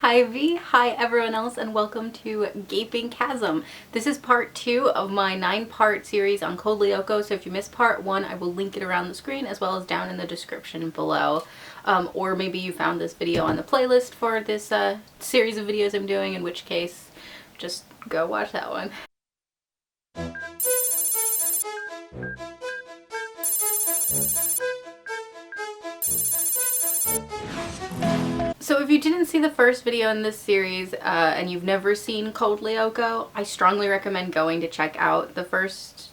Hi V, hi everyone else, and welcome to Gaping Chasm. This is part 2 of my 9-part series on Code Lyoko, so if you missed part 1, I will link it around the screen as well as down in the description below. Or maybe you found this video on the playlist for this series of videos I'm doing, in which case, just go watch that one. So if you didn't see the first video in this series and you've never seen Code Lyoko, I strongly recommend going to check out the first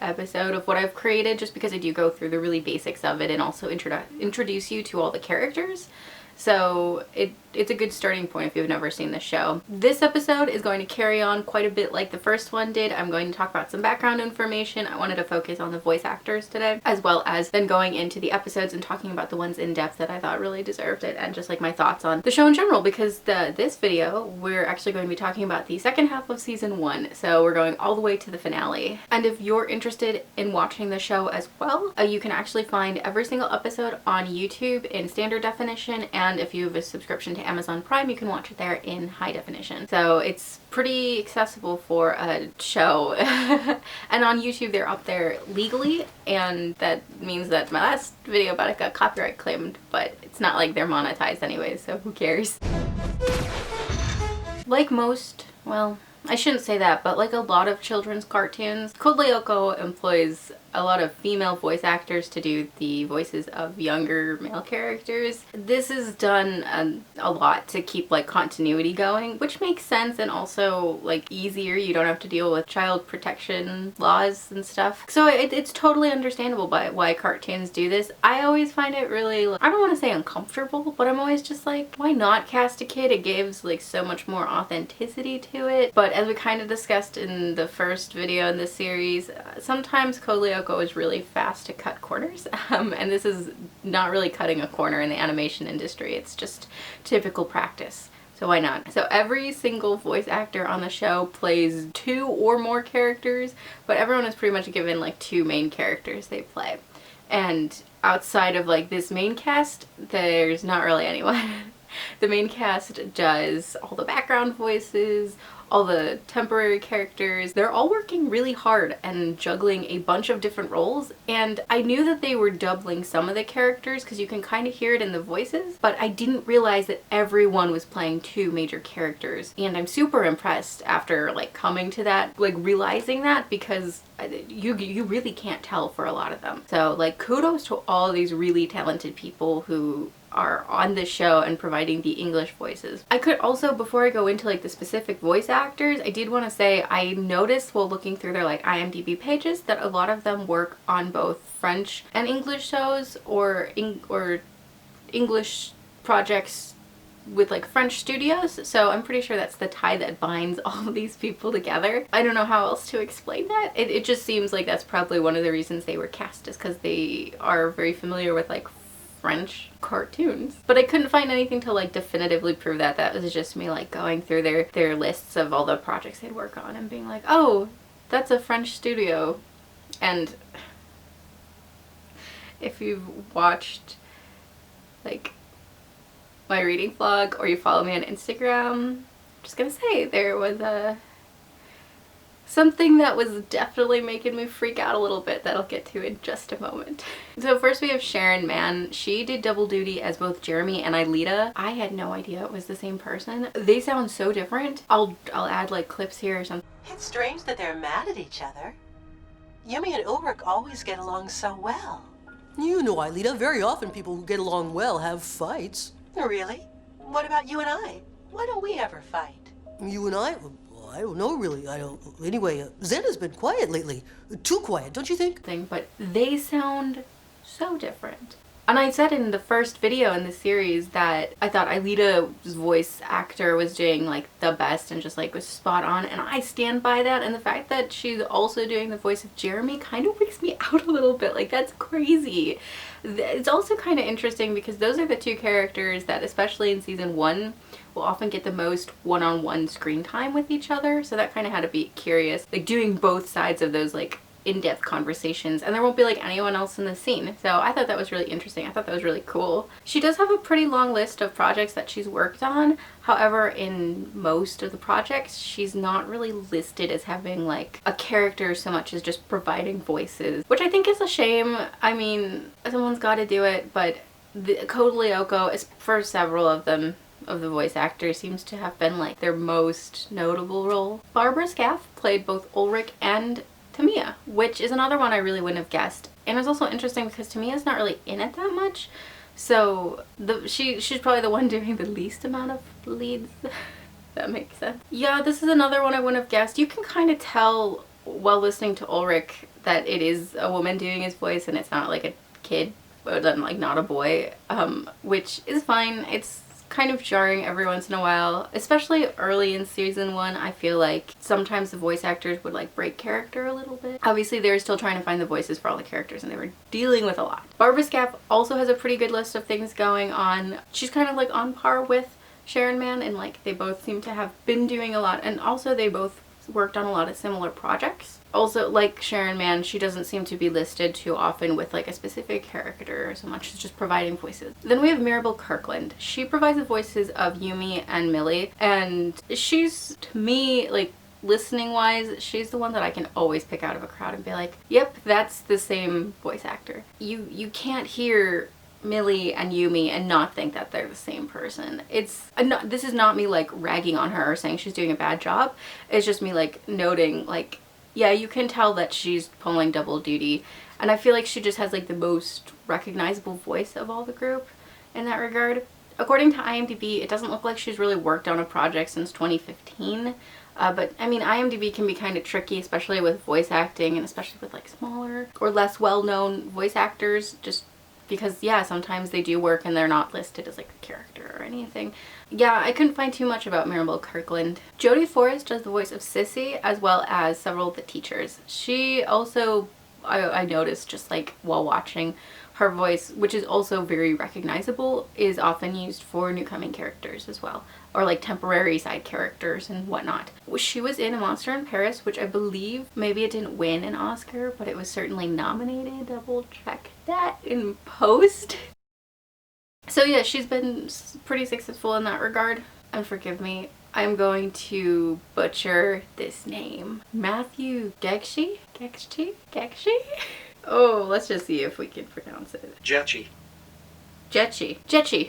episode of what I've created, just because I do go through the really basics of it and also introduce you to all the characters. So it's a good starting point if you've never seen the show. This episode is going to carry on quite a bit like the first one did. I'm going to talk about some background information. I wanted to focus on the voice actors today, as well as then going into the episodes and talking about the ones in depth that I thought really deserved it, and just like my thoughts on the show in general, because this video we're actually going to be talking about the second half of season 1. So we're going all the way to the finale. And if you're interested in watching the show as well, you can actually find every single episode on YouTube in standard definition, and if you have a subscription to Amazon Prime, you can watch it there in high definition. So it's pretty accessible for a show. And on YouTube they're up there legally, and that means that my last video about it got copyright claimed, but it's not like they're monetized anyways, so who cares? Like most, well, I shouldn't say that, but like a lot of children's cartoons, Code Lyoko employs a lot of female voice actors to do the voices of younger male characters. This is done a lot to keep like continuity going, which makes sense, and also like easier. You don't have to deal with child protection laws and stuff. So it's totally understandable why cartoons do this. I always find it really, I don't want to say uncomfortable, but I'm always just like, why not cast a kid? It gives like so much more authenticity to it. But as we kind of discussed in the first video in this series, sometimes Code Lyoko is really fast to cut corners, and this is not really cutting a corner in the animation industry. It's just typical practice. So why not? So every single voice actor on the show plays 2 or more characters, but everyone is pretty much given like 2 main characters they play. And outside of like this main cast, there's not really anyone. The main cast does all the background voices, all the temporary characters. They're all working really hard and juggling a bunch of different roles, and I knew that they were doubling some of the characters because you can kind of hear it in the voices, but I didn't realize that everyone was playing 2 major characters. And I'm super impressed after like coming to that, like realizing that, because you really can't tell for a lot of them. So like kudos to all these really talented people who are on this show and providing the English voices. I could also, before I go into like the specific voice actors, I did want to say I noticed while looking through their like IMDb pages that a lot of them work on both French and English shows, or English projects with like French studios. So I'm pretty sure that's the tie that binds all of these people together. I don't know how else to explain that. It just seems like that's probably one of the reasons they were cast, is because they are very familiar with like French cartoons. But I couldn't find anything to like definitively prove that. That was just me like going through their lists of all the projects they'd work on and being like, oh, that's a French studio. And if you've watched like my reading vlog, or you follow me on Instagram, I'm just gonna say there was something that was definitely making me freak out a little bit that I'll get to in just a moment. So first we have Sharon Mann. She did double duty as both Jeremy and Aelita. I had no idea it was the same person. They sound so different. I'll add like clips here or something. It's strange that they're mad at each other. Yumi and Ulrich always get along so well. You know, Aelita, very often people who get along well have fights. Really? What about you and I? Why don't we ever fight? You and I? Well, I don't know, really. I don't... Anyway, Xana's been quiet lately. Too quiet, don't you think? But they sound so different. And I said in the first video in the series that I thought Aelita's voice actor was doing like the best and just like was spot on, and I stand by that. And the fact that she's also doing the voice of Jeremy kind of freaks me out a little bit. Like, that's crazy. It's also kind of interesting because those are the 2 characters that, especially in season 1, will often get the most one-on-one screen time with each other. So that kind of had to be curious, like doing both sides of those like in-depth conversations, and there won't be like anyone else in the scene. So I thought that was really interesting. I thought that was really cool. She does have a pretty long list of projects that she's worked on. However, in most of the projects, she's not really listed as having like a character so much as just providing voices, which I think is a shame. I mean, someone's got to do it, but the Code Lyoko is, for several of them, of the voice actors, seems to have been like their most notable role. Barbara Scaff played both Ulrich and Tamiya, which is another one I really wouldn't have guessed. And it's also interesting because Tamiya's not really in it that much, so she's probably the one doing the least amount of leads. That makes sense. Yeah, this is another one I wouldn't have guessed. You can kind of tell while listening to Ulrich that it is a woman doing his voice and it's not like a kid, but then like not a boy, which is fine. It's kind of jarring every once in a while, especially early in season 1. I feel like sometimes the voice actors would like break character a little bit. Obviously they were still trying to find the voices for all the characters and they were dealing with a lot. Barbara Scaff also has a pretty good list of things going on. She's kind of like on par with Sharon Mann, and like they both seem to have been doing a lot, and also they both worked on a lot of similar projects. Also, like Sharon Mann, she doesn't seem to be listed too often with like a specific character so much as just providing voices. Then we have Mirabel Kirkland. She provides the voices of Yumi and Millie, and she's, to me, like listening wise, she's the one that I can always pick out of a crowd and be like, yep, that's the same voice actor. You can't hear Millie and Yumi and not think that they're the same person. This is not me like ragging on her or saying she's doing a bad job. It's just me like noting like, yeah, you can tell that she's pulling double duty, and I feel like she just has like the most recognizable voice of all the group in that regard. According to IMDb, it doesn't look like she's really worked on a project since 2015. But I mean, IMDb can be kind of tricky, especially with voice acting and especially with like smaller or less well-known voice actors, just because, yeah, sometimes they do work and they're not listed as like a character or anything. Yeah, I couldn't find too much about Mirabel Kirkland. Jodie Forrest does the voice of Sissy as well as several of the teachers. She also, I noticed just like while watching, her voice, which is also very recognizable, is often used for newcoming characters as well, or like temporary side characters and whatnot. She was in A Monster in Paris, which I believe maybe it didn't win an Oscar, but it was certainly nominated. Double check that in post. So yeah, she's been pretty successful in that regard. And forgive me, I'm going to butcher this name. Matthew Gekshi? Oh, let's just see if we can pronounce it. Jetchi.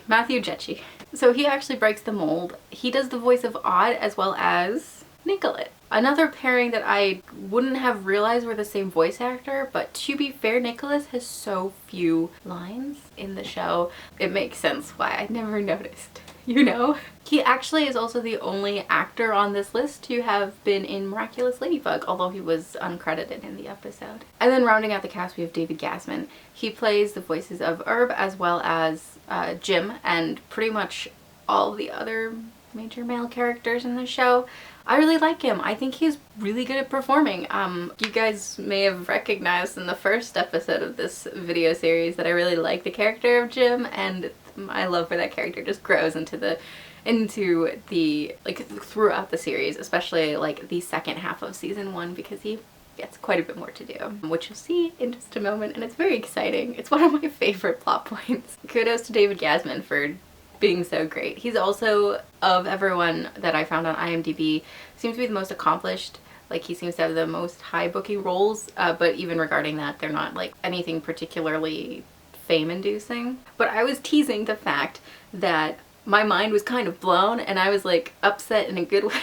Matthew Jetchi. So he actually breaks the mold. He does the voice of Odd as well as Nicolette. Another pairing that I wouldn't have realized were the same voice actor, but to be fair, Nicholas has so few lines in the show. It makes sense why I never noticed, you know? He actually is also the only actor on this list to have been in Miraculous Ladybug, although he was uncredited in the episode. And then rounding out the cast, we have David Gasman. He plays the voices of Herb as well as Jim and pretty much all the other major male characters in the show. I really like him. I think he's really good at performing. You guys may have recognized in the first episode of this video series that I really like the character of Jim, and my love for that character just grows into the like throughout the series, especially like the second half of season 1, because he gets quite a bit more to do, which you'll see in just a moment, and it's very exciting. It's one of my favorite plot points. Kudos to David Gasman for being so great. He's also, of everyone that I found on IMDb, seems to be the most accomplished. Like, he seems to have the most high booking roles, but even regarding that, they're not like anything particularly fame-inducing. But I was teasing the fact that my mind was kind of blown, and I was like upset in a good way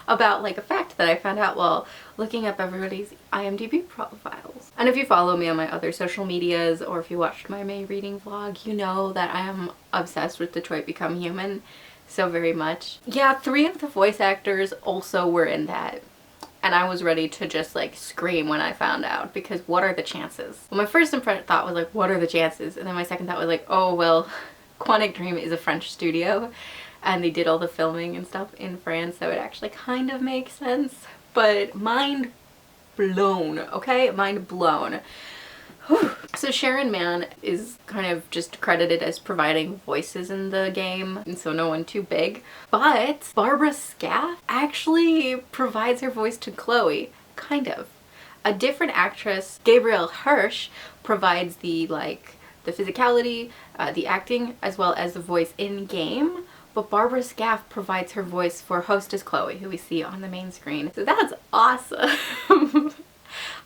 about like a fact that I found out while looking up everybody's IMDb profiles. And if you follow me on my other social medias, or if you watched my May reading vlog, you know that I am obsessed with Detroit Become Human so very much. Yeah, 3 of the voice actors also were in that, and I was ready to just like scream when I found out, because what are the chances? Well, my first thought was like, what are the chances? And then my second thought was like, oh well, Quantic Dream is a French studio and they did all the filming and stuff in France, so it actually kind of makes sense. But mind blown, okay? Mind blown. Whew. So Sharon Mann is kind of just credited as providing voices in the game, and so no one too big. But Barbara Scaff actually provides her voice to Chloe, kind of. A different actress, Gabrielle Hirsch, provides the physicality, the acting, as well as the voice in game. But Barbara Scaff provides her voice for Hostess Chloe, who we see on the main screen. So that's awesome.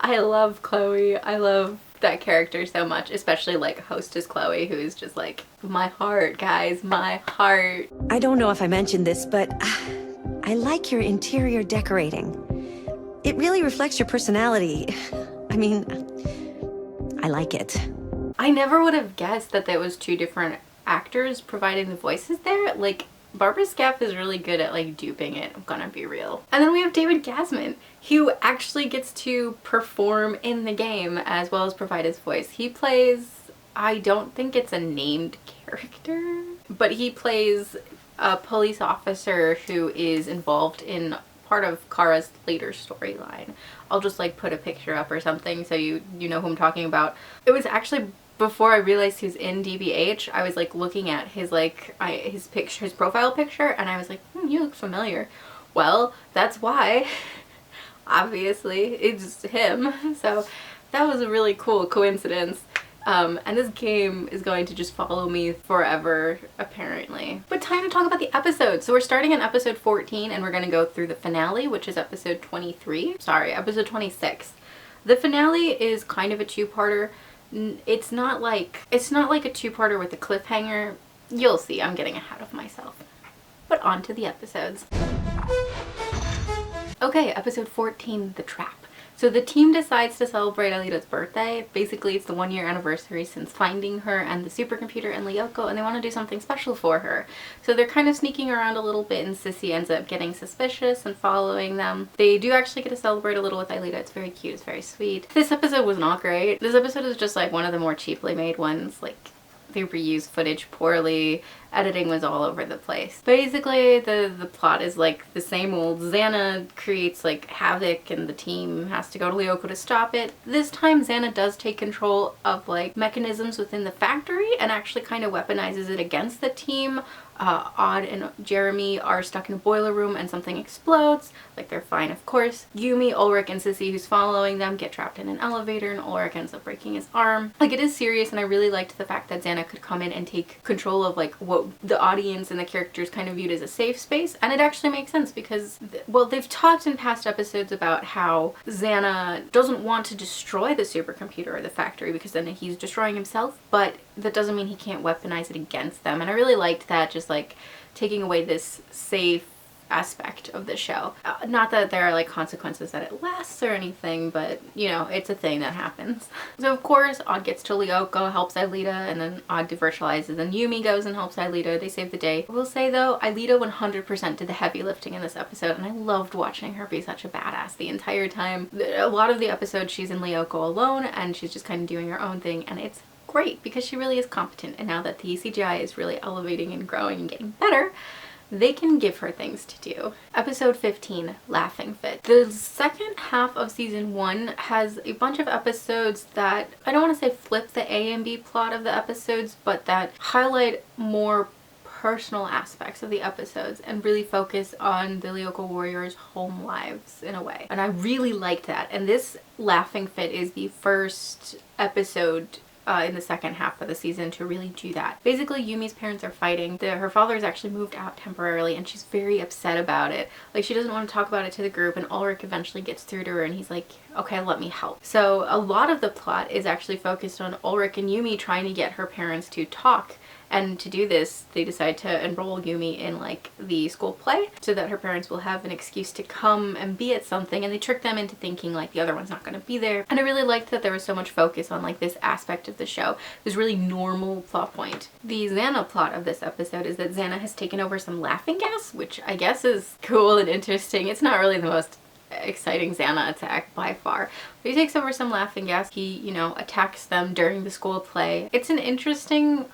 I love Chloe. I love that character so much, especially like Hostess Chloe, who is just like my heart, guys, my heart. I don't know if I mentioned this, but I like your interior decorating. It really reflects your personality. I mean, I like it. I never would have guessed that there was two different actors providing the voices there. Like, Barbara Scaff is really good at like duping it, I'm gonna be real. And then we have David Gasman, who actually gets to perform in the game as well as provide his voice. He plays, I don't think it's a named character, but he plays a police officer who is involved in part of Kara's later storyline. I'll just like put a picture up or something so you know who I'm talking about. It was actually before I realized he was in DBH, I was like looking at his his picture, his profile picture, and I was like, you look familiar. Well, that's why. Obviously, it's him. So that was a really cool coincidence. And this game is going to just follow me forever, apparently. But time to talk about the episodes. So we're starting in episode 14 and we're going to go through the finale, which is episode 23. Sorry, episode 26. The finale is kind of a two-parter. It's not like a two-parter with a cliffhanger. You'll see, I'm getting ahead of myself. But on to the episodes. Okay, episode 14, The Trap. So the team decides to celebrate Alita's birthday. Basically, it's the 1-year anniversary since finding her and the supercomputer in Lyoko, and they want to do something special for her. So they're kind of sneaking around a little bit, and Sissy ends up getting suspicious and following them. They do actually get to celebrate a little with Alita. It's very cute. It's very sweet. This episode was not great. This episode is just like one of the more cheaply made ones. Like, they reused footage poorly. Editing was all over the place. Basically, the plot is like the same old. Xana creates like havoc and the team has to go to Lyoko to stop it. This time Xana does take control of like mechanisms within the factory and actually kind of weaponizes it against the team. Odd and Jeremy are stuck in a boiler room and something explodes. Like, they're fine, of course. Yumi, Ulrich, and Sissy, who's following them, get trapped in an elevator and Ulrich ends up breaking his arm. Like, it is serious, and I really liked the fact that Xana could come in and take control of like what the audience and the characters kind of viewed as a safe space. And it actually makes sense because, well, they've talked in past episodes about how Xana doesn't want to destroy the supercomputer or the factory because then he's destroying himself, but that doesn't mean he can't weaponize it against them. And I really liked that, just like taking away this safe aspect of the show. Not that there are like consequences that it lasts or anything, but you know, it's a thing that happens. So of course Odd gets to Lyoko, helps Alita, and then Odd devirtualizes, and Yumi goes and helps Alita. They save the day. I will say though, Alita 100% did the heavy lifting in this episode, and I loved watching her be such a badass the entire time. A lot of the episode she's in Lyoko alone and she's just kind of doing her own thing, and it's great because she really is competent. And now that the CGI is really elevating and growing and getting better, they can give her things to do. Episode 15, Laughing Fit. The second half of season 1 has a bunch of episodes that, I don't want to say flip the A and B plot of the episodes, but that highlight more personal aspects of the episodes and really focus on the Lyoko warriors' home lives in a way. And I really liked that. And this Laughing Fit is the first episode in the second half of the season to really do that. Basically, Yumi's parents are fighting. Her father's actually moved out temporarily and she's very upset about it. Like, she doesn't want to talk about it to the group, and Ulrich eventually gets through to her and he's like, okay, let me help. So a lot of the plot is actually focused on Ulrich and Yumi trying to get her parents to talk. And to do this, they decide to enroll Yumi in like the school play so that her parents will have an excuse to come and be at something, and they trick them into thinking like the other one's not going to be there. And I really liked that there was so much focus on like this aspect of the show. This really normal plot point. The Xana plot of this episode is that Xana has taken over some laughing gas, which I guess is cool and interesting. It's not really the most exciting Xana attack by far. But he takes over some laughing gas. He, you know, attacks them during the school play. It's an interesting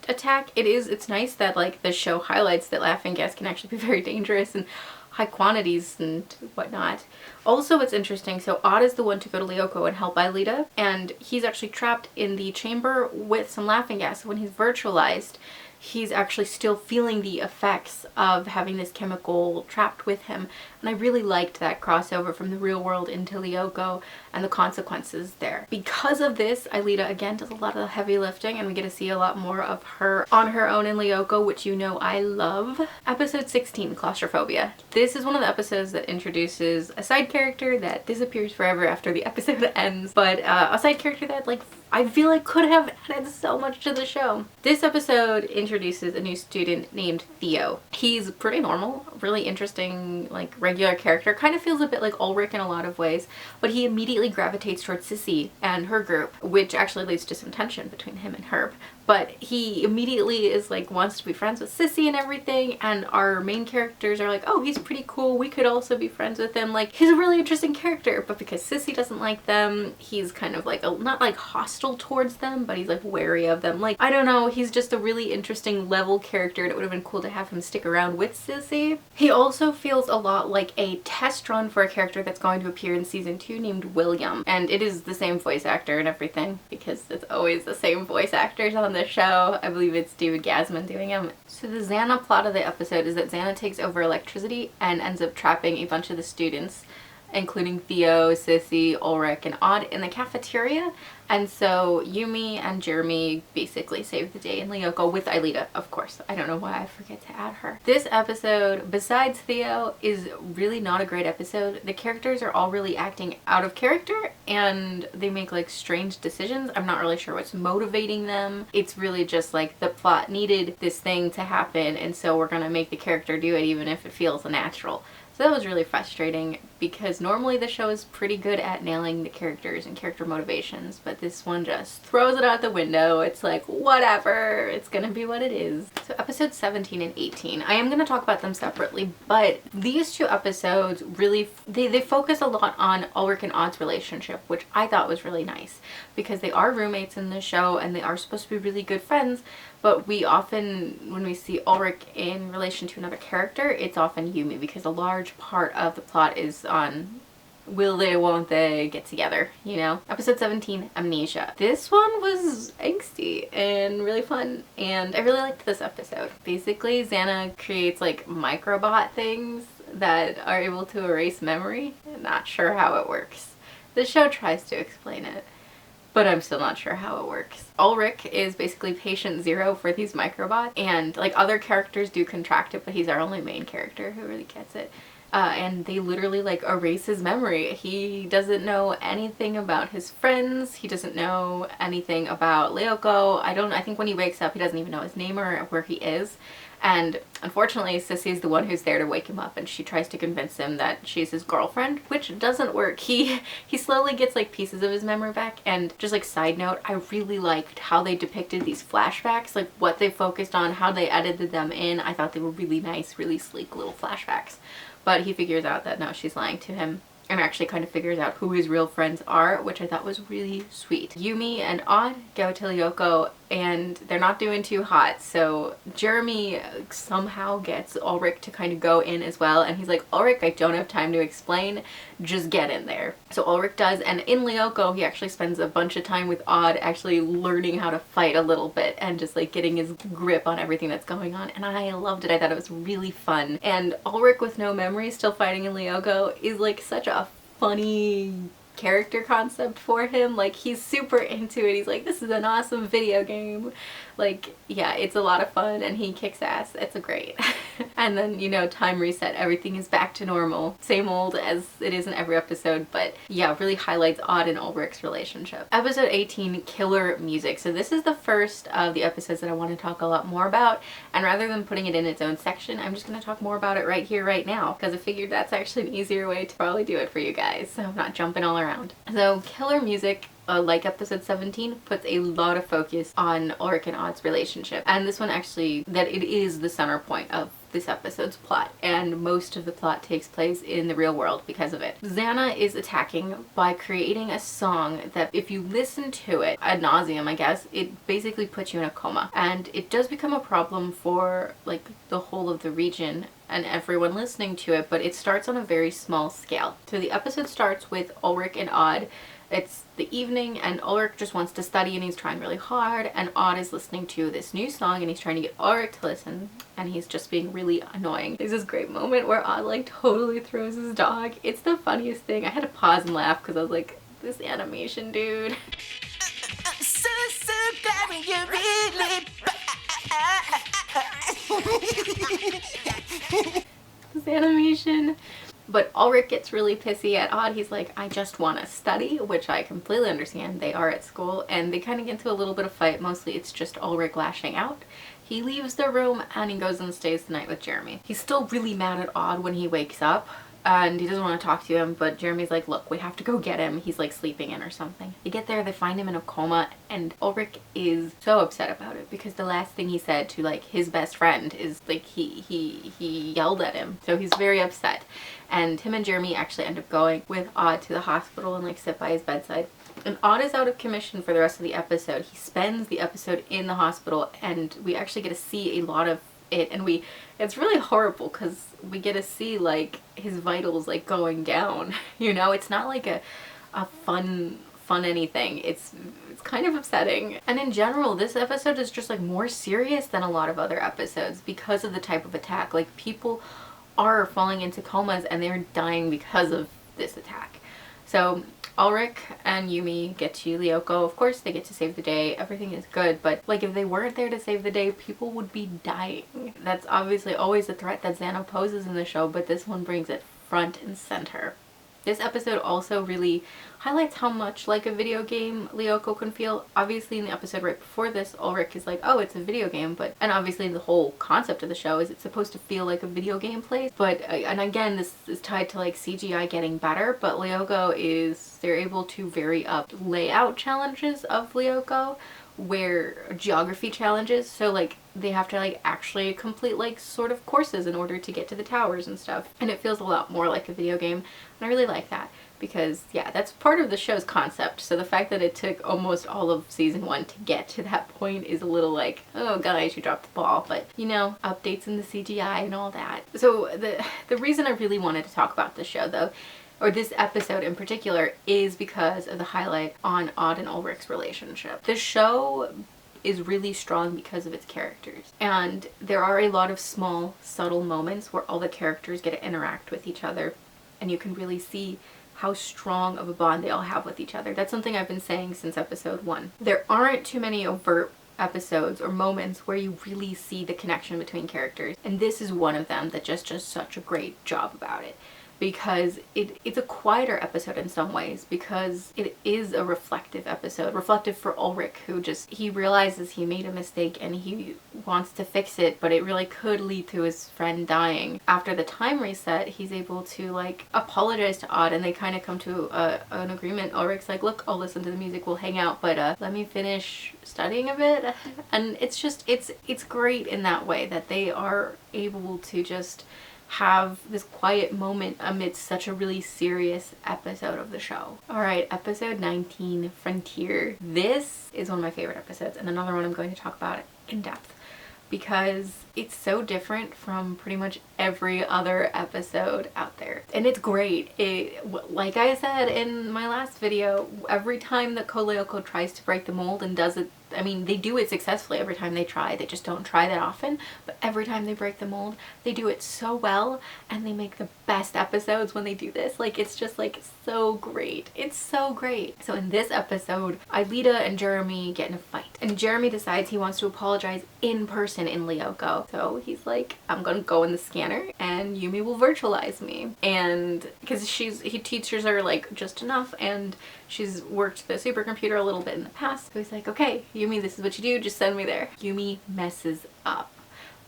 attack. It's nice that like the show highlights that laughing gas can actually be very dangerous and high quantities and whatnot. Also, it's interesting, so Odd is the one to go to Lyoko and help Alita, and he's actually trapped in the chamber with some laughing gas. When he's virtualized, he's actually still feeling the effects of having this chemical trapped with him. And I really liked that crossover from the real world into Lyoko and the consequences there. Because of this, Aelita again does a lot of the heavy lifting, and we get to see a lot more of her on her own in Lyoko, which you know I love. Episode 16, Claustrophobia. This is one of the episodes that introduces a side character that disappears forever after the episode ends, but a side character that, like, I feel like could have added so much to the show. This episode introduces a new student named Theo. He's pretty normal, really interesting, like regular character. Kind of feels a bit like Ulrich in a lot of ways, but he immediately gravitates towards Sissy and her group, which actually leads to some tension between him and Herb. But he immediately is like, wants to be friends with Sissy and everything, and our main characters are like, oh, he's pretty cool, we could also be friends with him. Like, he's a really interesting character, but because Sissy doesn't like them, he's kind of like, not like hostile towards them, but he's like wary of them. Like, I don't know, he's just a really interesting level character, and it would have been cool to have him stick around with Sissy. He also feels a lot like a test run for a character that's going to appear in season 2 named William, and it is the same voice actor and everything, because it's always the same voice actors on the show. I believe it's David Gasman doing him. So the Xana plot of the episode is that Xana takes over electricity and ends up trapping a bunch of the students, including Theo, Sissy, Ulrich, and Odd in the cafeteria. And so Yumi and Jeremy basically save the day in Lyoko with Aelita, of course. I don't know why I forget to add her. This episode, besides Theo, is really not a great episode. The characters are all really acting out of character, and they make like strange decisions. I'm not really sure what's motivating them. It's really just like the plot needed this thing to happen, and so we're gonna make the character do it even if it feels unnatural. So that was really frustrating, because normally the show is pretty good at nailing the characters and character motivations, but this one just throws it out the window. It's like, whatever, it's gonna be what it is. So episodes 17 and 18, I am gonna talk about them separately, but these two episodes really, they focus a lot on Ulrich and Odd's relationship, which I thought was really nice, because they are roommates in the show and they are supposed to be really good friends, but we often, when we see Ulrich in relation to another character, it's often Yumi, because a large part of the plot is on will they, won't they get together, you know? Episode 17, Amnesia. This one was angsty and really fun, and I really liked this episode. Basically, Xana creates like microbot things that are able to erase memory. I'm not sure how it works. The show tries to explain it, but I'm still not sure how it works. Ulrich is basically patient zero for these microbots, and like other characters do contract it, but he's our only main character who really gets it. And they literally like erase his memory. He doesn't know anything about his friends. He doesn't know anything about Lyoko. I think when he wakes up, he doesn't even know his name or where he is. And unfortunately, Sissy's the one who's there to wake him up, and she tries to convince him that she's his girlfriend, which doesn't work. He slowly gets like pieces of his memory back. And just like side note, I really liked how they depicted these flashbacks, like what they focused on, how they edited them in. I thought they were really nice, really sleek little flashbacks. But he figures out that no, she's lying to him, and actually kind of figures out who his real friends are, which I thought was really sweet. Yumi and Odd go to Lyoko, and they're not doing too hot, so Jeremy somehow gets Ulrich to kind of go in as well, and he's like, Ulrich, I don't have time to explain, just get in there. So Ulrich does, and in Lyoko he actually spends a bunch of time with Odd actually learning how to fight a little bit and just like getting his grip on everything that's going on, and I loved it. I thought it was really fun. And Ulrich with no memory still fighting in Lyoko is like such a funny character concept for him. Like, he's super into it. He's like, this is an awesome video game. Like, yeah, it's a lot of fun, and he kicks ass. It's a great. And then, you know, time reset, everything is back to normal. Same old as it is in every episode, but yeah, really highlights Odd and Ulrich's relationship. Episode 18, Killer Music. So this is the first of the episodes that I want to talk a lot more about, and rather than putting it in its own section, I'm just going to talk more about it right here, right now, because I figured that's actually an easier way to probably do it for you guys, so I'm not jumping all around. So Killer Music, like episode 17, puts a lot of focus on Ulrich and Odd's relationship, and this one actually, that it is the center point of this episode's plot, and most of the plot takes place in the real world because of it. Xana is attacking by creating a song that, if you listen to it ad nauseum, I guess, it basically puts you in a coma, and it does become a problem for like the whole of the region and everyone listening to it, but it starts on a very small scale. So the episode starts with Ulrich and Odd. It's the evening and Ulrich just wants to study and he's trying really hard, and Odd is listening to this new song and he's trying to get Ulrich to listen, and he's just being really annoying. There's this great moment where Odd like totally throws his dog. It's the funniest thing. I had to pause and laugh because I was like, this animation, dude. This animation. But Ulrich gets really pissy at Odd. He's like, I just want to study, which I completely understand. They are at school and they kind of get into a little bit of fight. Mostly it's just Ulrich lashing out. He leaves the room and he goes and stays the night with Jeremy. He's still really mad at Odd when he wakes up and he doesn't want to talk to him, but Jeremy's like, look, we have to go get him. He's like sleeping in or something. They get there, they find him in a coma, and Ulrich is so upset about it because the last thing he said to like his best friend is like he yelled at him. So he's very upset. And him and Jeremy actually end up going with Odd to the hospital and like sit by his bedside. And Odd is out of commission for the rest of the episode. He spends the episode in the hospital and we actually get to see a lot of it, and it's really horrible because we get to see like his vitals like going down, you know. It's not like a fun anything. It's kind of upsetting. And in general, this episode is just like more serious than a lot of other episodes because of the type of attack. Like people are falling into comas and they're dying because of this attack. So Ulrich and Yumi get to Lyoko. Of course they get to save the day. Everything is good, but like if they weren't there to save the day, people would be dying. That's obviously always a threat that Xano poses in the show, but this one brings it front and center. This episode also really highlights how much like a video game Lyoko can feel. Obviously in the episode right before this, Ulrich is like, oh, it's a video game, and obviously the whole concept of the show is it's supposed to feel like a video game place. But, and again, this is tied to like CGI getting better, but they're able to vary up layout challenges of Lyoko, where geography challenges, so like they have to like actually complete like sort of courses in order to get to the towers and stuff, and it feels a lot more like a video game, and I really like that because yeah, that's part of the show's concept. So the fact that it took almost all of season 1 to get to that point is a little like, oh guys, you dropped the ball, but you know, updates in the CGI and all that. So the reason I really wanted to talk about this show though, or this episode in particular, is because of the highlight on Odd and Ulrich's relationship. The show is really strong because of its characters, and there are a lot of small, subtle moments where all the characters get to interact with each other, and you can really see how strong of a bond they all have with each other. That's something I've been saying since episode 1. There aren't too many overt episodes or moments where you really see the connection between characters, and this is one of them that just does such a great job about it. Because it's a quieter episode in some ways, because it is a reflective episode. Reflective for Ulrich, who he realizes he made a mistake and he wants to fix it, but it really could lead to his friend dying. After the time reset, he's able to like apologize to Odd, and they kind of come to an agreement. Ulrich's like, look, I'll listen to the music, we'll hang out, but let me finish studying a bit. And it's just, it's great in that way that they are able to just have this quiet moment amidst such a really serious episode of the show. Alright, episode 19, Frontier. This is one of my favorite episodes, and another one I'm going to talk about in depth because it's so different from pretty much every other episode out there. And it's great. Like I said in my last video, every time that Lyoko tries to break the mold and does it, I mean, they do it successfully every time they try. They just don't try that often. But every time they break the mold, they do it so well, and they make the best episodes when they do this. Like, it's just like so great. It's so great. So in this episode, Aelita and Jeremy get in a fight, and Jeremy decides he wants to apologize in person in Lyoko. So he's like, I'm gonna go in the scanner and Yumi will virtualize me. And because he teaches her like just enough, and she's worked the supercomputer a little bit in the past. So he's like, okay, Yumi, this is what you do, just send me there. Yumi messes up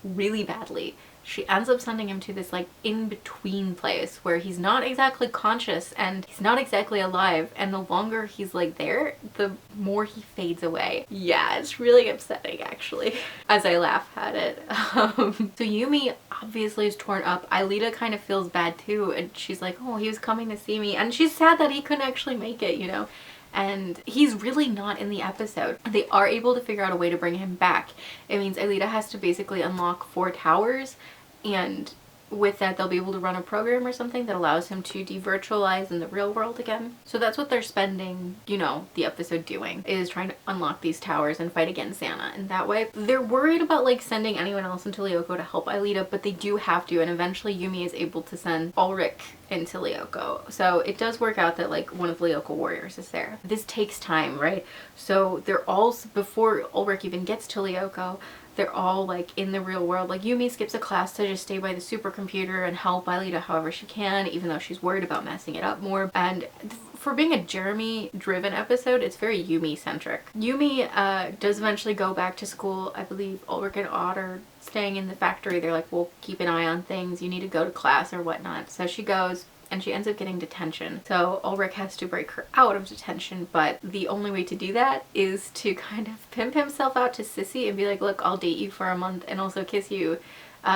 really badly. She ends up sending him to this like in-between place where he's not exactly conscious and he's not exactly alive, and the longer he's like there, the more he fades away. Yeah, it's really upsetting actually, as I laugh at it. So Yumi obviously is torn up. Aelita kind of feels bad too, and she's like, oh, he was coming to see me, and she's sad that he couldn't actually make it, you know. And he's really not in the episode. They are able to figure out a way to bring him back. It means Aelita has to basically unlock 4 towers, and with that they'll be able to run a program or something that allows him to devirtualize in the real world again. So that's what they're spending, you know, the episode doing, is trying to unlock these towers and fight against Xana. And that way they're worried about like sending anyone else into Lyoko to help Aelita, but they do have to, and eventually Yumi is able to send Ulrich into Lyoko. So it does work out that like one of the Lyoko warriors is there. This takes time, right? So they're all, before Ulrich even gets to Lyoko, they're all like in the real world. Like Yumi skips a class to just stay by the supercomputer and help Aelita however she can, even though she's worried about messing it up more. And for being a Jeremy driven episode, it's very Yumi centric. Yumi does eventually go back to school. I believe Ulrich and Odd are staying in the factory. They're like, we'll keep an eye on things, you need to go to class or whatnot. So she goes, and she ends up getting detention. So Ulrich has to break her out of detention, but the only way to do that is to kind of pimp himself out to Sissy and be like, look, I'll date you for a month and also kiss you.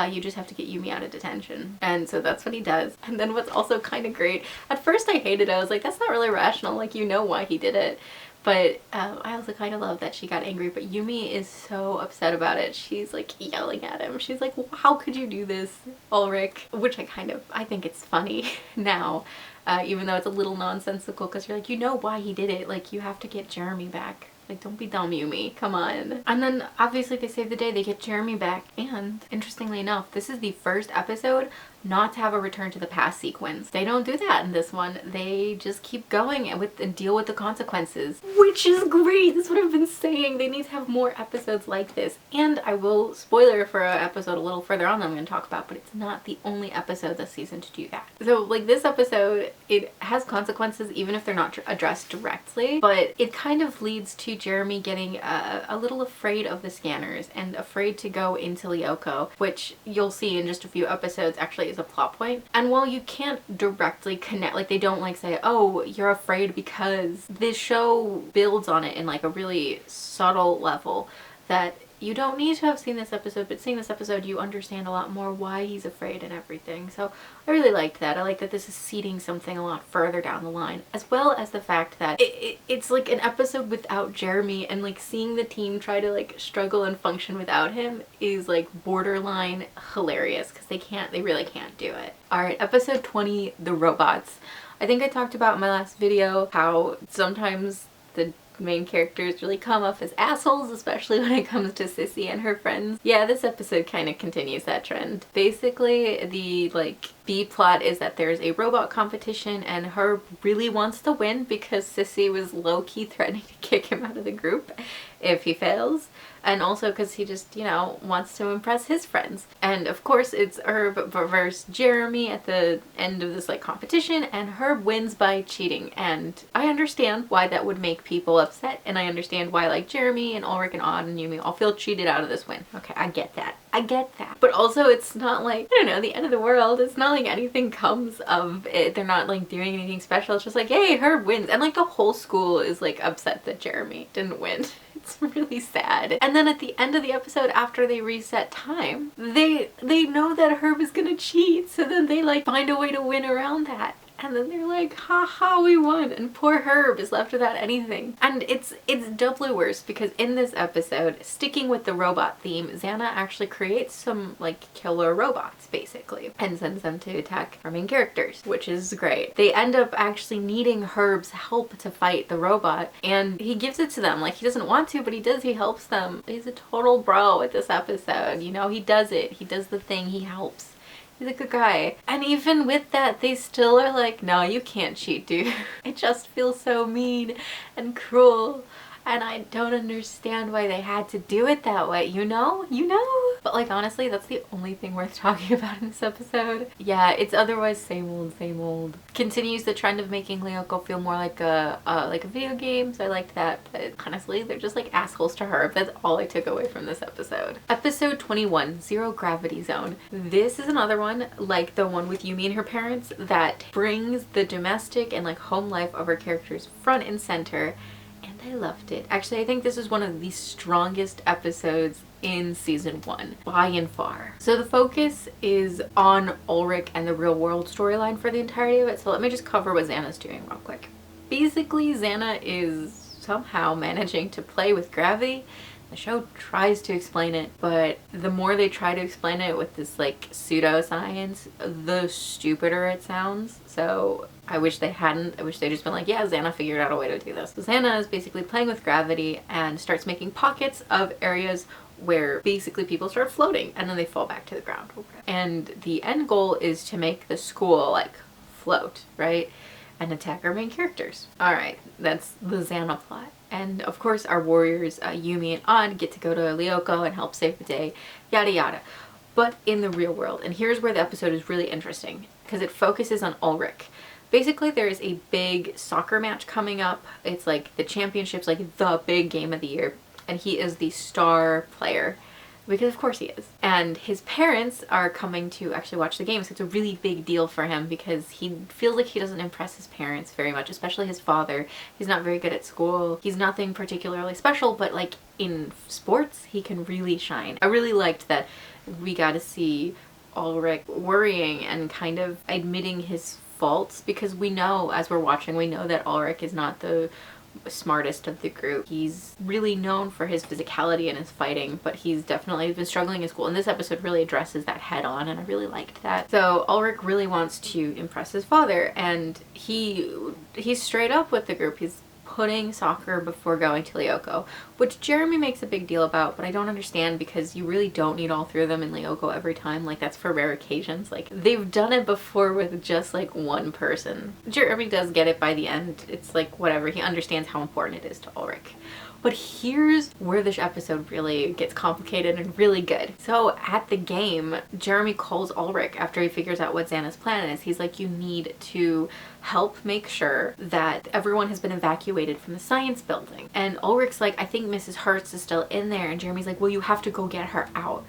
You just have to get Yumi out of detention. And so that's what he does. And then what's also kind of great, at first I hated it. I was like, that's not really rational. Like, you know why he did it. But I also kind of love that she got angry, but Yumi is so upset about it. She's like yelling at him. She's like, well, how could you do this, Ulrich? Which I think it's funny now, even though it's a little nonsensical, because you're like, you know why he did it. Like, you have to get Jeremy back. Like, don't be dumb, Yumi. Come on. And then obviously they save the day. They get Jeremy back. And interestingly enough, this is the first episode not to have a return to the past sequence. They don't do that in this one. They just keep going and deal with the consequences, which is great. That's what I've been saying. They need to have more episodes like this. And I will spoiler for an episode a little further on that I'm going to talk about, but it's not the only episode this season to do that. So like this episode, it has consequences even if they're not addressed directly, but it kind of leads to Jeremy getting a little afraid of the scanners and afraid to go into Lyoko, which you'll see in just a few episodes actually is a plot point. And while you can't directly connect, like they don't like say, oh, you're afraid, because this show builds on it in like a really subtle level that you don't need to have seen this episode, but seeing this episode you understand a lot more why he's afraid and everything. So I really liked that. I like that this is seeding something a lot further down the line, as well as the fact that it's like an episode without Jeremy, and like seeing the team try to like struggle and function without him is like borderline hilarious, because they really can't do it. Alright, episode 20, The Robots. I think I talked about in my last video how sometimes the main characters really come off as assholes, especially when it comes to Sissy and her friends. Yeah, this episode kind of continues that trend. Basically, the like B plot is that there's a robot competition and Herb really wants to win because Sissy was low-key threatening to kick him out of the group if he fails. And also because he just, you know, wants to impress his friends. And of course it's Herb versus Jeremy at the end of this like competition, and Herb wins by cheating. And I understand why that would make people upset, and I understand why like Jeremy and Ulrich and Odd and Yumi all feel cheated out of this win. Okay, I get that. I get that. But also it's not like, I don't know, the end of the world. It's not like anything comes of it. They're not like doing anything special. It's just like, hey, Herb wins. And like the whole school is like upset that Jeremy didn't win. It's really sad. And then at the end of the episode, after they reset time, they know that Herb is gonna cheat, so then they like find a way to win around that. And then they're like, haha, we won. And poor Herb is left without anything. And it's doubly worse because in this episode, sticking with the robot theme, Xana actually creates some like killer robots basically and sends them to attack our main characters, which is great. They end up actually needing Herb's help to fight the robot, and he gives it to them. Like, he doesn't want to, but he does. He helps them. He's a total bro with this episode. You know, he does it. He does the thing. He helps. He's a good guy. And even with that, they still are like, no, you can't cheat, dude. It just feels so mean and cruel. And I don't understand why they had to do it that way, you know? You know? But like, honestly, that's the only thing worth talking about in this episode. Yeah, it's otherwise same old, same old. Continues the trend of making Lyoko feel more like a video game, so I liked that. But honestly, they're just like assholes to Herb. That's all I took away from this episode. Episode 21, Zero Gravity Zone. This is another one, like the one with Yumi and her parents, that brings the domestic and like home life of our characters front and center. I loved it. Actually, I think this is one of the strongest episodes in season 1 by and far. So the focus is on Ulrich and the real world storyline for the entirety of it. So let me just cover what Xana's doing real quick. Basically, Xana is somehow managing to play with gravity The show tries to explain it, but the more they try to explain it with this like pseudoscience, the stupider it sounds. So I wish they hadn't. I wish they'd just been like, yeah, Xana figured out a way to do this. So Xana is basically playing with gravity and starts making pockets of areas where basically people start floating and then they fall back to the ground. And the end goal is to make the school like float, right? And attack our main characters. Alright, that's the Xana plot. And of course our warriors, Yumi and Odd, get to go to Lyoko and help save the day, yada yada. But in the real world, and here's where the episode is really interesting, because it focuses on Ulrich. Basically there is a big soccer match coming up. It's like the championship's like the big game of the year. And he is the star player, because of course he is. And his parents are coming to actually watch the game, so it's a really big deal for him because he feels like he doesn't impress his parents very much, especially his father. He's not very good at school. He's nothing particularly special, but like in sports, he can really shine. I really liked that we got to see Ulrich worrying and kind of admitting his faults, because we know, as we're watching, we know that Ulrich is not the smartest of the group. He's really known for his physicality and his fighting, but he's definitely been struggling in school, and this episode really addresses that head on, and I really liked that. So Ulrich really wants to impress his father, and he's straight up with the group. He's putting soccer before going to Lyoko, which Jeremy makes a big deal about, but I don't understand, because you really don't need all three of them in Lyoko every time. Like, that's for rare occasions. Like, they've done it before with just like one person. Jeremy does get it by the end. It's like whatever, he understands how important it is to Ulrich. But here's where this episode really gets complicated and really good. So at the game, Jeremy calls Ulrich after he figures out what Xana's plan is. He's like, you need to help make sure that everyone has been evacuated from the science building. And Ulrich's like, I think Mrs. Hertz is still in there. And Jeremy's like, well, you have to go get her out.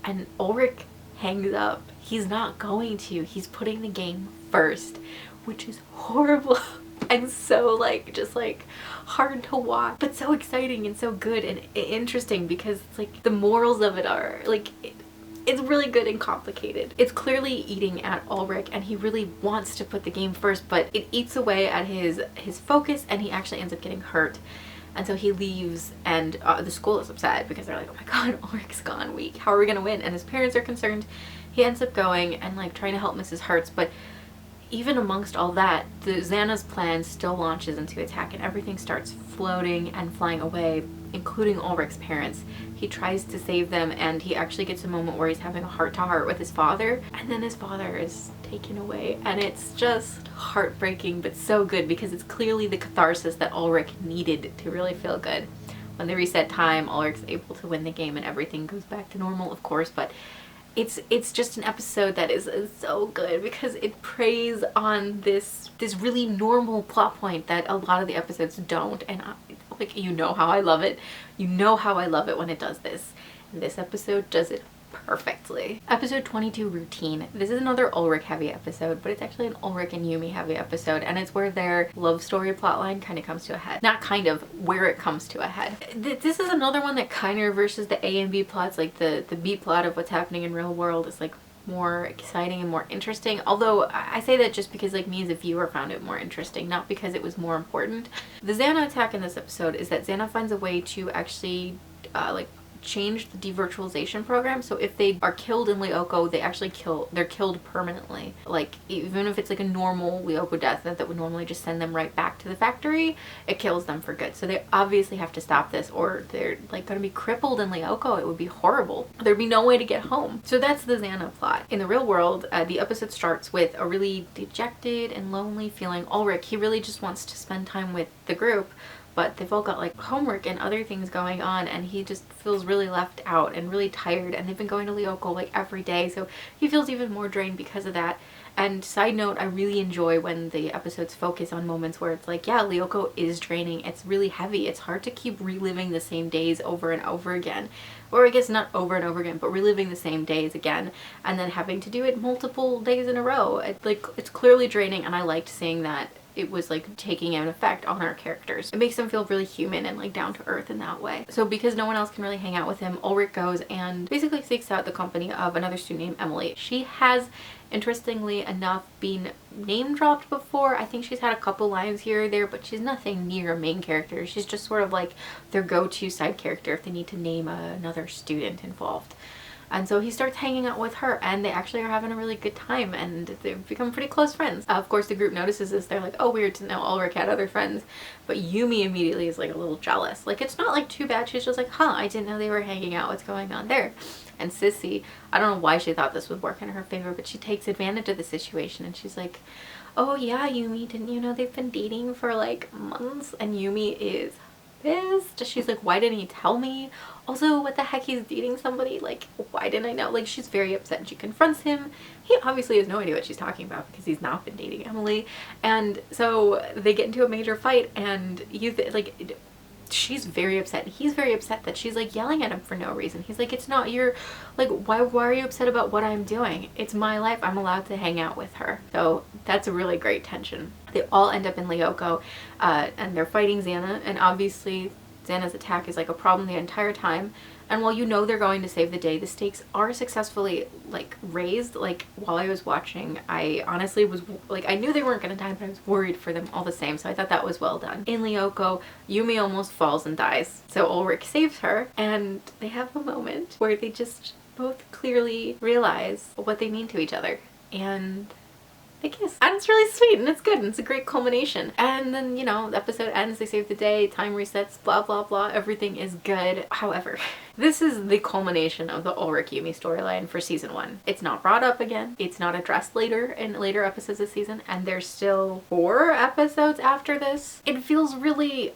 And Ulrich hangs up. He's not going to. He's putting the game first, which is horrible. And so like just like hard to watch, but so exciting and so good and interesting, because it's like the morals of it are like it's really good and complicated. It's clearly eating at Ulrich, and he really wants to put the game first, but it eats away at his focus, and he actually ends up getting hurt. And so he leaves, and the school is upset because they're like, oh my god, Ulrich's gone weak. How are we gonna win? And his parents are concerned. He ends up going and like trying to help Mrs. Hertz, but even amongst all that, the Xana's plan still launches into attack, and everything starts floating and flying away, including Ulrich's parents. He tries to save them, and he actually gets a moment where he's having a heart-to-heart with his father, and then his father is taken away, and it's just heartbreaking, but so good, because it's clearly the catharsis that Ulrich needed to really feel good. When they reset time, Ulrich's able to win the game, and everything goes back to normal, of course, but it's just an episode that is so good because it preys on this really normal plot point that a lot of the episodes don't, and like, you know how I love it. You know how I love it when it does this. And this episode does it perfectly. Episode 22, Routine. This is another Ulrich heavy episode, but it's actually an Ulrich and Yumi heavy episode, and it's where their love story plotline kind of comes to a head. Not kind of, where it comes to a head. This is another one that kind of reverses the A and B plots. Like the B plot of what's happening in real world is like more exciting and more interesting, although I say that just because like me as a viewer found it more interesting, not because it was more important. The Xana attack in this episode is that Xana finds a way to actually like change the devirtualization program, so if they are killed in Lyoko, they're killed permanently. Like, even if it's like a normal Lyoko death that would normally just send them right back to the factory, it kills them for good. So they obviously have to stop this, or they're like gonna be crippled in Lyoko. It would be horrible. There'd be no way to get home. So that's the Xana plot. In the real world, the episode starts with a really dejected and lonely feeling Ulrich. He really just wants to spend time with the group, but they've all got like homework and other things going on, and he just feels really left out and really tired, and they've been going to Lyoko like every day, so he feels even more drained because of that. And side note, I really enjoy when the episodes focus on moments where it's like, yeah, Lyoko is draining, it's really heavy, it's hard to keep reliving the same days over and over again, or I guess not over and over again, but reliving the same days again, and then having to do it multiple days in a row. It's clearly draining, and I liked seeing that it was like taking an effect on our characters. It makes them feel really human and like down to earth in that way. So because no one else can really hang out with him, Ulrich goes and basically seeks out the company of another student named Emily. She has, interestingly enough, been name dropped before. I think she's had a couple lines here or there, but she's nothing near a main character. She's just sort of like their go-to side character if they need to name another student involved. And so he starts hanging out with her, and they actually are having a really good time, and they've become pretty close friends. Of course, the group notices this. They're like, oh, weird to know Ulrich had other friends. But Yumi immediately is like a little jealous. Like, it's not like too bad. She's just like, huh, I didn't know they were hanging out. What's going on there? And Sissy, I don't know why she thought this would work in her favor, but she takes advantage of the situation, and she's like, oh yeah, Yumi, didn't you know they've been dating for like months? And Yumi is pissed. She's like, why didn't he tell me? Also, what the heck, he's dating somebody? Like, why didn't I know? Like, she's very upset, and she confronts him. He obviously has no idea what she's talking about because he's not been dating Emily. And so they get into a major fight, and she's very upset. He's very upset that she's like yelling at him for no reason. He's like, it's not your, like, why are you upset about what I'm doing? It's my life. I'm allowed to hang out with her. So that's a really great tension. They all end up in Lyoko, and they're fighting Xana, and obviously Xana's attack is like a problem the entire time. And while you know they're going to save the day, the stakes are successfully like raised. Like, while I was watching, I honestly was like, I knew they weren't going to die, but I was worried for them all the same. So I thought that was well done. In Lyoko, Yumi almost falls and dies. So Ulrich saves her, and they have a moment where they just both clearly realize what they mean to each other. And they kiss. And it's really sweet, and it's good, and it's a great culmination. And then, you know, the episode ends, they save the day, time resets, blah blah blah, everything is good. However, this is the culmination of the Ulrich Yumi storyline for season 1. It's not brought up again, it's not addressed later in later episodes of the season, and there's still 4 episodes after this. It feels really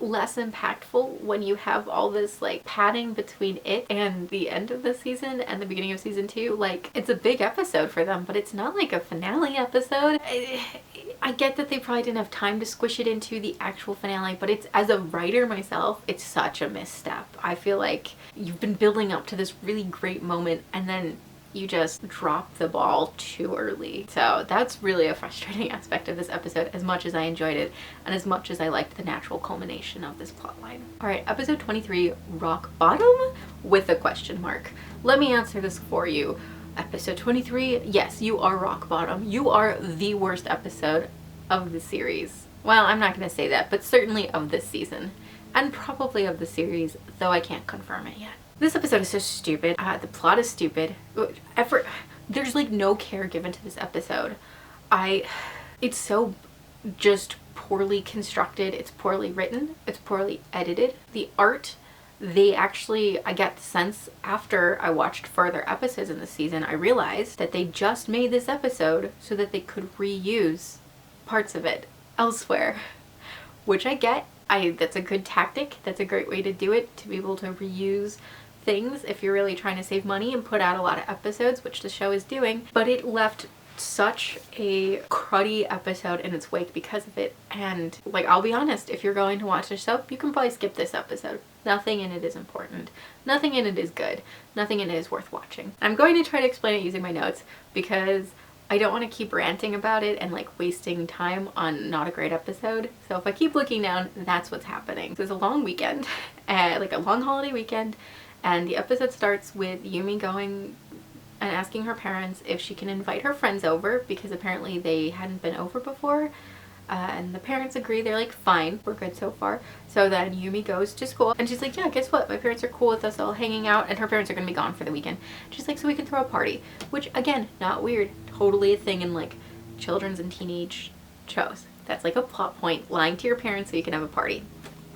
less impactful when you have all this like padding between it and the end of the season and the beginning of season 2. Like, it's a big episode for them, but it's not like a finale episode. I get that they probably didn't have time to squish it into the actual finale, but it's, as a writer myself, it's such a misstep. I feel like you've been building up to this really great moment, and then you just drop the ball too early. So that's really a frustrating aspect of this episode, as much as I enjoyed it and as much as I liked the natural culmination of this plotline. Alright, episode 23, Rock Bottom? With a question mark. Let me answer this for you. Episode 23, yes, you are rock bottom. You are the worst episode of the series. Well, I'm not going to say that, but certainly of this season. And probably of the series, though I can't confirm it yet. This episode is so stupid. The plot is stupid. There's like no care given to this episode. It's so just poorly constructed. It's poorly written. It's poorly edited. The art, I get the sense after I watched further episodes in the season, I realized that they just made this episode so that they could reuse parts of it elsewhere, which I get. That's a good tactic. That's a great way to do it, to be able to reuse things if you're really trying to save money and put out a lot of episodes, which the show is doing. But it left such a cruddy episode in its wake because of it. And like, I'll be honest, if you're going to watch the show, you can probably skip this episode. Nothing in it is important. Nothing in it is good. Nothing in it is worth watching. I'm going to try to explain it using my notes because I don't want to keep ranting about it and like wasting time on not a great episode. So if I keep looking down, that's what's happening. So it's a long weekend, like a long holiday weekend. And the episode starts with Yumi going and asking her parents if she can invite her friends over, because apparently they hadn't been over before. And the parents agree. They're like, fine, we're good so far. So then Yumi goes to school and she's like, yeah, guess what? My parents are cool with us all hanging out, and her parents are going to be gone for the weekend. She's like, so we can throw a party. Which, again, not weird. Totally a thing in like children's and teenage shows. That's like a plot point. Lying to your parents so you can have a party.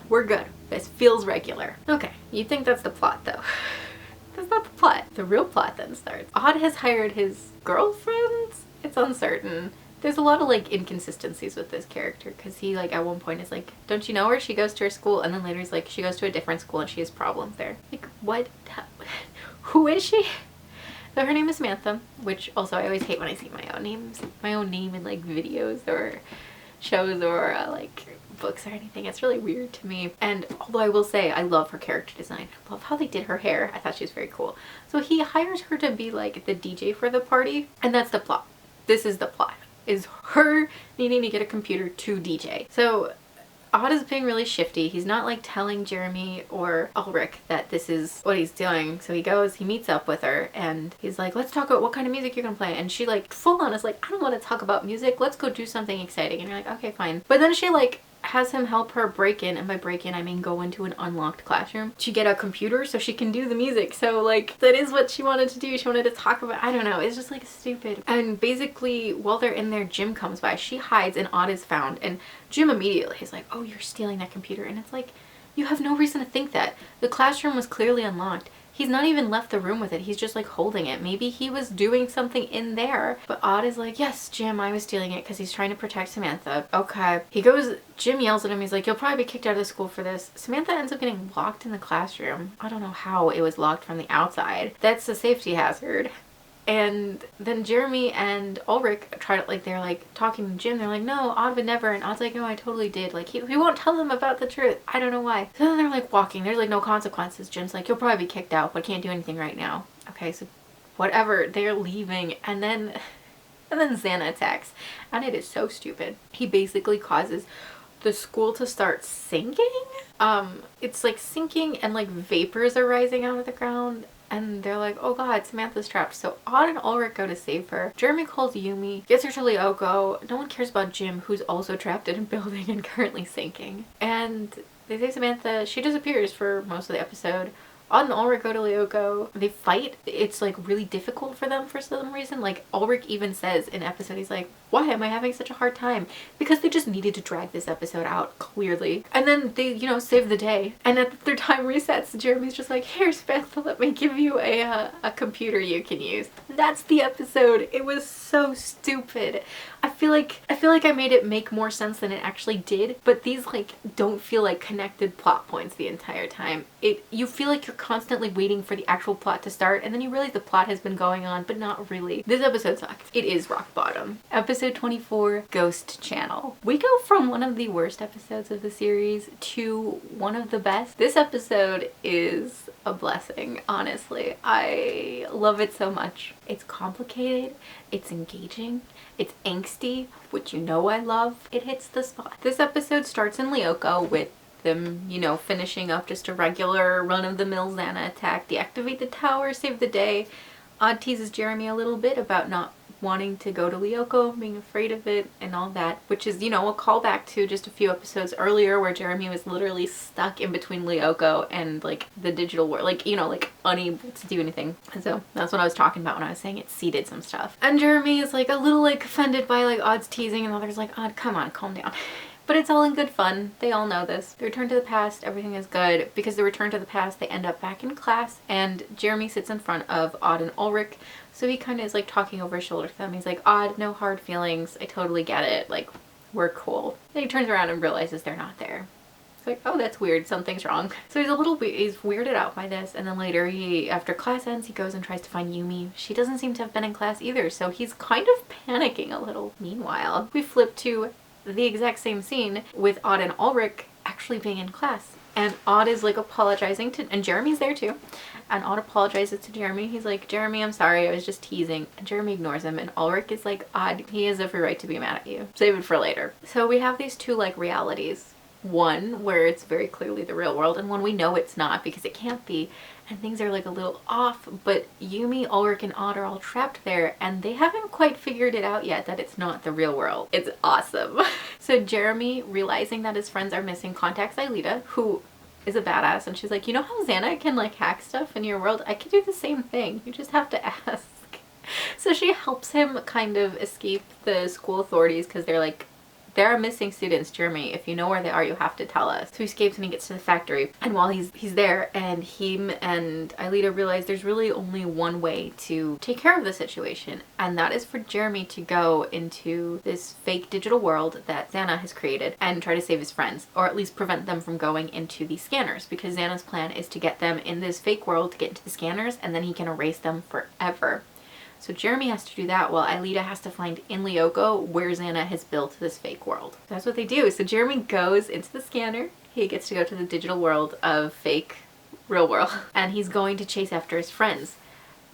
We're good. This feels regular. Okay, you think that's the plot though. That's not the plot. The real plot then starts. Odd has hired his girlfriends? It's uncertain. There's a lot of like inconsistencies with this character, because he like at one point is like, don't you know her? She goes to her school, and then later he's like, she goes to a different school and she has problems there. Like, what? Who is she? So her name is Samantha, which also I always hate when I see my own name in like videos or shows or like books or anything. It's really weird to me. And although I will say I love her character design, I love how they did her hair. I thought she was very cool. So he hires her to be like the DJ for the party, and that's the plot. This is the plot. is her needing to get a computer to DJ. So Odd is being really shifty. He's not like telling Jeremy or Ulrich that this is what he's doing. So he meets up with her and he's like, let's talk about what kind of music you're gonna play. And she like full on is like, I don't want to talk about music. Let's go do something exciting. And you're like, okay, fine. But then she like has him help her break in, and by break in I mean go into an unlocked classroom to get a computer so she can do the music. So like that is what she wanted to do. She wanted to talk about, I don't know, it's just like stupid. And basically while they're in there, Jim comes by. She hides and Odd is found, and Jim immediately is like, oh, you're stealing that computer. And it's like, you have no reason to think that. The classroom was clearly unlocked. He's not even left the room with it. He's just like holding it. Maybe he was doing something in there. But Odd is like, yes, Jim, I was stealing it because he's trying to protect Samantha. Okay. Jim yells at him. He's like, you'll probably be kicked out of the school for this. Samantha ends up getting locked in the classroom. I don't know how it was locked from the outside. That's a safety hazard. And then Jeremy and Ulrich try to, like, they're like talking to Jim. They're like, no, Odd would never. And Odd's like, no, I totally did. Like, he won't tell them about the truth. I don't know why. So then they're like walking. There's like no consequences. Jim's like, you'll probably be kicked out, but can't do anything right now. Okay, so whatever. They're leaving. And then Xana attacks. And it is so stupid. He basically causes the school to start sinking. It's like sinking and like vapors are rising out of the ground. And they're like, oh god, Samantha's trapped. So Odd and Ulrich go to save her. Jeremy calls Yumi, gets her to Lyoko. No one cares about Jim, who's also trapped in a building and currently sinking. And they save Samantha. She disappears for most of the episode. Odd and Ulrich go to Lyoko. They fight. It's like really difficult for them for some reason. Like Ulrich even says in episode, he's like, why am I having such a hard time? Because they just needed to drag this episode out, clearly. And then they, you know, save the day. And at their time resets, Jeremy's just like, here, Samantha, let me give you a computer you can use. That's the episode. It was so stupid. I feel like I made it make more sense than it actually did, but these like don't feel like connected plot points the entire time. You feel like you're constantly waiting for the actual plot to start, and then you realize the plot has been going on, but not really. This episode sucked. It is rock bottom. Episode 24, Ghost Channel. We go from one of the worst episodes of the series to one of the best. This episode is a blessing, honestly. I love it so much. It's complicated, it's engaging, it's angsty, which you know I love. It hits the spot. This episode starts in Lyoko with them, you know, finishing up just a regular run-of-the-mill Xana attack, deactivate the tower, save the day. Odd teases Jeremy a little bit about not wanting to go to Lyoko, being afraid of it and all that, which is, you know, a callback to just a few episodes earlier where Jeremy was literally stuck in between Lyoko and like the digital world, like, you know, like unable to do anything. And so that's what I was talking about when I was saying it seeded some stuff. And Jeremy is like a little like offended by like Odd's teasing, and Others like, Odd, come on, calm down. But it's all in good fun. They all know this. The return to the past, everything is good. Because the return to the past, they end up back in class, and Jeremy sits in front of Odd and Ulrich. So he kind of is like talking over his shoulder to them. He's like, Odd, no hard feelings. I totally get it. Like, we're cool. Then he turns around and realizes they're not there. It's like, oh, that's weird. Something's wrong. So he's weirded out by this. And then later, after class ends, he goes and tries to find Yumi. She doesn't seem to have been in class either. So he's kind of panicking a little. Meanwhile, we flip to the exact same scene with Odd and Ulrich actually being in class. And Odd is like apologizing to, and Jeremy's there too. And Odd apologizes to Jeremy. He's like, Jeremy, I'm sorry, I was just teasing. And Jeremy ignores him. And Ulrich is like, Odd, he has every right to be mad at you. Save it for later. So we have these two like realities. One where it's very clearly the real world, and one we know it's not because it can't be. And things are like a little off, but Yumi, Ulrich, and Odd are all trapped there, and they haven't quite figured it out yet that it's not the real world. It's awesome. So Jeremy, realizing that his friends are missing, contacts Aelita, who is a badass, and she's like, you know how Xana can like hack stuff in your world? I could do the same thing. You just have to ask. So she helps him kind of escape the school authorities because they're like, there are missing students, Jeremy. If you know where they are, you have to tell us. So he escapes and he gets to the factory. And while he's there, and him and Aelita realize there's really only one way to take care of the situation. And that is for Jeremy to go into this fake digital world that Xana has created and try to save his friends. Or at least prevent them from going into the scanners. Because Xana's plan is to get them in this fake world to get into the scanners, and then he can erase them forever. So Jeremy has to do that while Aelita has to find in Lyoko where Xana has built this fake world. That's what they do. So Jeremy goes into the scanner. He gets to go to the digital world of fake real world. And he's going to chase after his friends.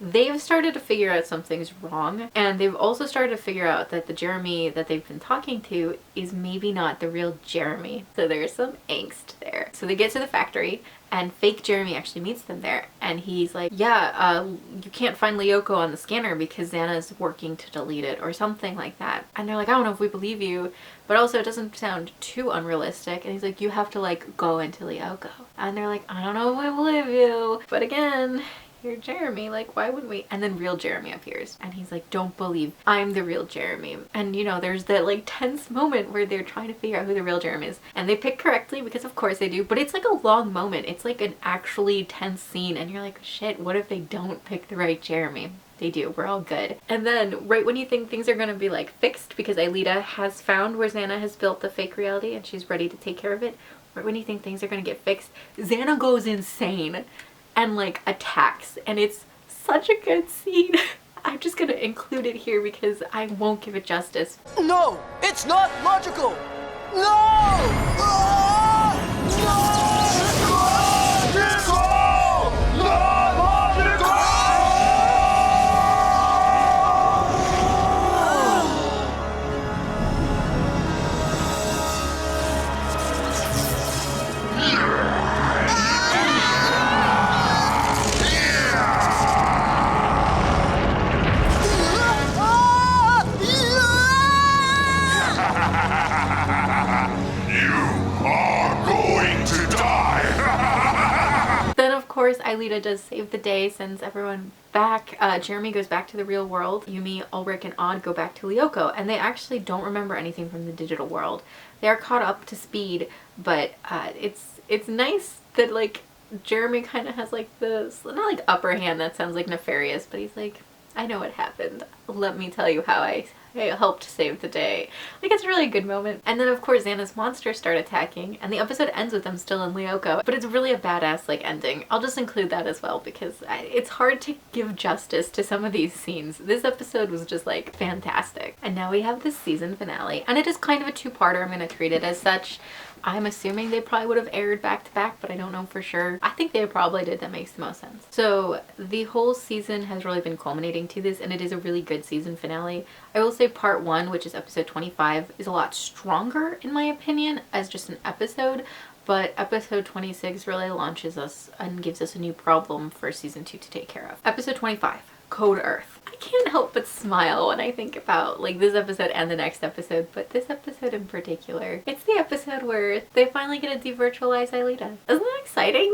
they've started to figure out something's wrong, and they've also started to figure out that the Jeremy that they've been talking to is maybe not the real Jeremy. So there's some angst there. So they get to the factory, and fake Jeremy actually meets them there, and he's like, yeah, you can't find Lyoko on the scanner because Xana's working to delete it or something like that. And they're like, I don't know if we believe you, but also it doesn't sound too unrealistic. And he's like, you have to like go into Lyoko. And they're like, I don't know if I believe you, but again, you're Jeremy, like why wouldn't we? And then real Jeremy appears, and he's like, don't believe I'm the real Jeremy. And you know, there's that like tense moment where they're trying to figure out who the real Jeremy is, and they pick correctly because of course they do, but it's like a long moment. It's like an actually tense scene, and you're like, shit, what if they don't pick the right Jeremy? They do. We're all good. And then right when you think things are gonna be like fixed because Aelita has found where Xana has built the fake reality and she's ready to take care of it, right when you think things are gonna get fixed, Xana goes insane and like attacks, and it's such a good scene. I'm just gonna include it here because I won't give it justice. No, it's not logical. No! Ah! Aelita does save the day, sends everyone back. Jeremy goes back to the real world. Yumi, Ulrich, and Odd go back to Lyoko, and they actually don't remember anything from the digital world. They are caught up to speed, but it's nice that like Jeremy kind of has like this, not like upper hand, that sounds like nefarious, but he's like, I know what happened. Let me tell you how I helped save the day. Like, it's a really good moment. And then of course Xana's monsters start attacking, and the episode ends with them still in Lyoko, but it's really a badass like ending. I'll just include that as well because it's hard to give justice to some of these scenes. This episode was just like fantastic. And now we have the season finale, and it is kind of a two-parter. I'm gonna treat it as such. I'm assuming they probably would have aired back to back, but I don't know for sure. I think they probably did. That makes the most sense. So the whole season has really been culminating to this, and it is a really good season finale. I will say part 1, which is episode 25, is a lot stronger in my opinion as just an episode, but episode 26 really launches us and gives us a new problem for season 2 to take care of. Episode 25, Code Earth. I can't help but smile when I think about like this episode and the next episode, but this episode in particular. It's the episode where they finally get to devirtualize Aelita. Isn't that exciting?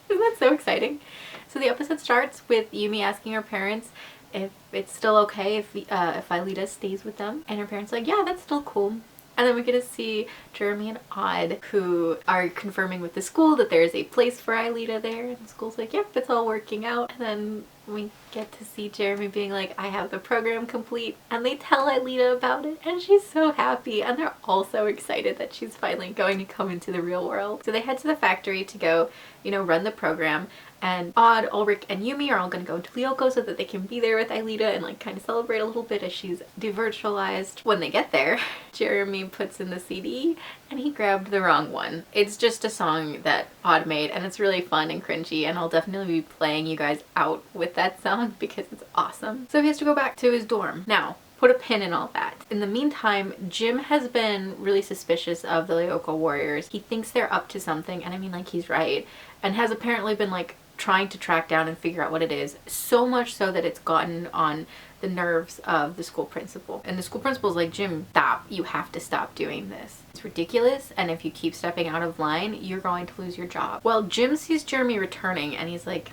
Isn't that so exciting? So the episode starts with Yumi asking her parents if it's still okay if Aelita stays with them, and her parents are like, yeah, that's still cool. And then we get to see Jeremy and Odd, who are confirming with the school that there is a place for Aelita there, and the school's like, yep, it's all working out. And then we get to see Jeremy being like, I have the program complete, and they tell Aelita about it, and she's so happy, and they're all so excited that she's finally going to come into the real world. So they head to the factory to go, you know, run the program, and Odd, Ulrich, and Yumi are all gonna go into Lyoko so that they can be there with Aelita and like kind of celebrate a little bit as she's devirtualized. When they get there, Jeremy puts in the CD and he grabbed the wrong one. It's just a song that Odd made, and it's really fun and cringy, and I'll definitely be playing you guys out with that song because it's awesome. So he has to go back to his dorm. Now, put a pin in all that. In the meantime, Jim has been really suspicious of the Lyoko warriors. He thinks they're up to something, and I mean like he's right, and has apparently been like trying to track down and figure out what it is, so much so that it's gotten on the nerves of the school principal. And the school principal's like, Jim, stop. You have to stop doing this. It's ridiculous, and if you keep stepping out of line, you're going to lose your job. Well, Jim sees Jeremy returning, and he's like,